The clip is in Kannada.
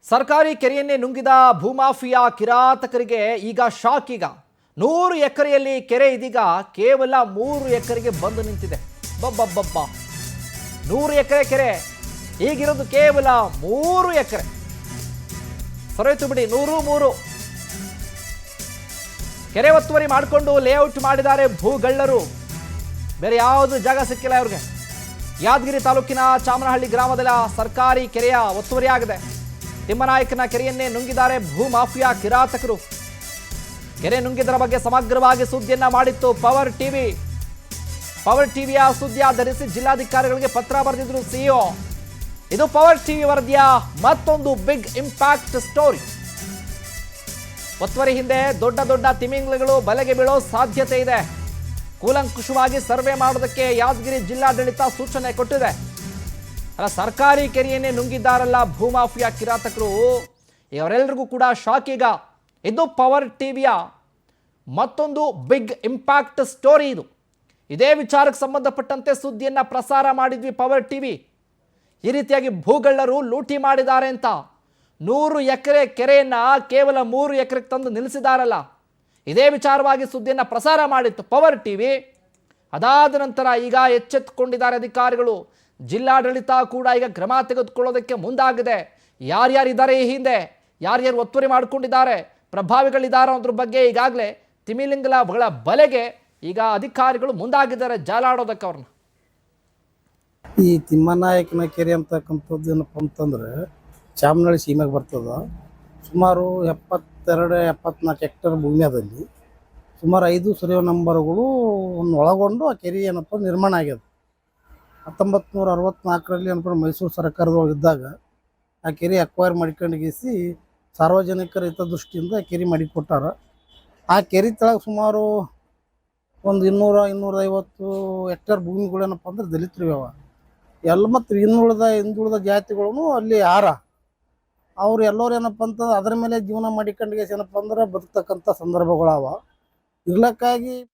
ಸರ್ಕಾರಿ ಕೆರೆಯನ್ನೇ ನುಂಗಿದ ಭೂಮಾಫಿಯಾ ಕಿರಾತಕರಿಗೆ ಈಗ ಶಾಕ್. ಈಗ 100 ಎಕರೆಯಲ್ಲಿ ಕೆರೆ ಇದೀಗ ಕೇವಲ 3 ಎಕರೆಗೆ ಬಂದು ನಿಂತಿದೆ. ಬಬ್ಬಬ್ಬಬ್ಬ 100 ಎಕರೆ ಕೆರೆ ಈಗಿರೋದು ಕೇವಲ 3 ಎಕರೆ. ಸರೋಯ್ತು ಬಿಡಿ, 103 ಕೆರೆ ಒತ್ತುವರಿ ಮಾಡಿಕೊಂಡು ಲೇಔಟ್ ಮಾಡಿದ್ದಾರೆ ಭೂಗಳ್ಳರು. ಬೇರೆ ಯಾವುದು ಜಾಗ ಸಿಕ್ಕಿಲ್ಲ ಇವ್ರಿಗೆ. ಯಾದಗಿರಿ ತಾಲೂಕಿನ ಚಾಮನಹಳ್ಳಿ ಗ್ರಾಮದ ಸರ್ಕಾರಿ ಕೆರೆಯ ಒತ್ತುವರಿ ಆಗಿದೆ. ತಿಮ್ಮನಾಯಕನ ಕೆರೆಯನ್ನೇ ನುಂಗಿದ್ದಾರೆ ಭೂಮಾಫಿಯಾ ಕಿರಾತಕರು. ಕೆರೆ ನುಂಗಿದರ ಬಗ್ಗೆ ಸಮಗ್ರವಾಗಿ ಸುದ್ದಿಯನ್ನ ಮಾಡಿತ್ತು ಪವರ್ ಟಿವಿ. ಪವರ್ ಟಿವಿಯ ಸುದ್ದಿ ಆಧರಿಸಿ ಜಿಲ್ಲಾಧಿಕಾರಿಗಳಿಗೆ ಪತ್ರ ಬರೆದಿದ್ರು ಸಿಇಒ. ಇದು ಪವರ್ ಟಿವಿ ವರದಿಯ ಮತ್ತೊಂದು ಬಿಗ್ ಇಂಪ್ಯಾಕ್ಟ್ ಸ್ಟೋರಿ. ಒತ್ತುವರಿ ಹಿಂದೆ ದೊಡ್ಡ ದೊಡ್ಡ ತಿಮಿಂಗ್ಲಗಳು ಬಲೆಗೆ ಬೀಳೋ ಸಾಧ್ಯತೆ ಇದೆ. ಕೂಲಂಕುಷವಾಗಿ ಸರ್ವೆ ಮಾಡೋದಕ್ಕೆ ಯಾದಗಿರಿ ಜಿಲ್ಲಾಡಳಿತ ಸೂಚನೆ ಕೊಟ್ಟಿದೆ. ಸರ್ಕಾರಿ ಕೆರೆಯನ್ನೇ ನುಂಗಿದ್ದಾರಲ್ಲ ಭೂಮಾಫಿಯಾ ಕಿರಾತಕರು, ಇವರೆಲ್ಲರಿಗೂ ಕೂಡ ಶಾಕ್. ಈಗ ಇದು ಪವರ್ ಟಿವಿಯ ಮತ್ತೊಂದು ಬಿಗ್ ಇಂಪ್ಯಾಕ್ಟ್ ಸ್ಟೋರಿ. ಇದೇ ವಿಚಾರಕ್ಕೆ ಸಂಬಂಧಪಟ್ಟಂತೆ ಸುದ್ದಿಯನ್ನ ಪ್ರಸಾರ ಮಾಡಿದ್ವಿ ಪವರ್ ಟಿವಿ. ಈ ರೀತಿಯಾಗಿ ಭೂಗಳ್ಳರು ಲೂಟಿ ಮಾಡಿದ್ದಾರೆ ಅಂತ 100 ಎಕರೆ ಕೆರೆಯನ್ನ ಕೇವಲ 3 ಎಕರೆಗೆ ತಂದು ನಿಲ್ಲಿಸಿದಾರಲ್ಲ, ಇದೇ ವಿಚಾರವಾಗಿ ಸುದ್ದಿಯನ್ನ ಪ್ರಸಾರ ಮಾಡಿತ್ತು ಪವರ್ ಟಿವಿ. ಅದಾದ ನಂತರ ಈಗ ಎಚ್ಚೆತ್ತುಕೊಂಡಿದ್ದಾರೆ ಅಧಿಕಾರಿಗಳು. ಜಿಲ್ಲಾಡಳಿತ ಕೂಡ ಈಗ ಕ್ರಮ ತೆಗೆದುಕೊಳ್ಳೋದಕ್ಕೆ ಮುಂದಾಗಿದೆ. ಯಾರ್ಯಾರಿದ್ದಾರೆ ಈ ಹಿಂದೆ, ಯಾರ್ಯಾರು ಒತ್ತುವರಿ ಮಾಡಿಕೊಂಡಿದ್ದಾರೆ, ಪ್ರಭಾವಿಗಳಿದ್ದಾರೆ ಅನ್ನೋದ್ರ ಬಗ್ಗೆ ಈಗಾಗಲೇ ತಿಮಿಂಗಲಗಳ ಬಲೆಗೆ ಈಗ ಅಧಿಕಾರಿಗಳು ಮುಂದಾಗಿದ್ದಾರೆ ಜಾಲಾಡೋದಕ್ಕೆ ಅವ್ರನ್ನ. ಈ ತಿಮ್ಮನಾಯಕನ ಕೆರೆ ಅಂತಕ್ಕಂಥದ್ದು ಏನಪ್ಪ ಅಂತಂದ್ರೆ ಚಾಮನಹಳ್ಳಿ ಸೀಮೆಗೆ ಬರ್ತದ. ಸುಮಾರು 72-74 ಹೆಕ್ಟೇರ್ ಭೂಮಿಯಲ್ಲಿ ಸುಮಾರು 5 ಸರ್ವೆ ನಂಬರ್ಗಳು ಒಳಗೊಂಡು ಆ ಕೆರೆ ಏನಪ್ಪ ನಿರ್ಮಾಣ ಆಗ್ಯದ. 1964ರಲ್ಲಿ ಏನಪ್ಪ ಮೈಸೂರು ಸರ್ಕಾರದೊಳಗಿದ್ದಾಗ ಆ ಕೆರೆ ಅಕ್ವೈರ್ ಮಾಡ್ಕೊಂಡಗಿಸಿ ಸಾರ್ವಜನಿಕರ ಹಿತದೃಷ್ಟಿಯಿಂದ ಕೆರೆ ಮಾಡಿಕೊಟ್ಟಾರ. ಆ ಕೆರೆ ತಳಗೆ ಸುಮಾರು ಒಂದು 200-250 ಹೆಕ್ಟೇರ್ ಭೂಮಿಗಳೇನಪ್ಪ ಅಂದ್ರೆ ದಲಿತರು ಅವ ಎಲ್ಲ. ಮತ್ತು ಹಿಂದುಳಿದ ಜಾತಿಗಳೂ ಅಲ್ಲಿ ಅವ್ರು ಎಲ್ಲರೂ ಏನಪ್ಪ ಅಂತಂದ್ರೆ ಅದರ ಮೇಲೆ ಜೀವನ ಮಾಡಿಕೊಂಡೇಸಿ ಏನಪ್ಪ ಅಂದ್ರೆ ಬದುಕ್ತಕ್ಕಂಥ ಸಂದರ್ಭಗಳವ. ಇರ್ಲಕ್ಕಾಗಿ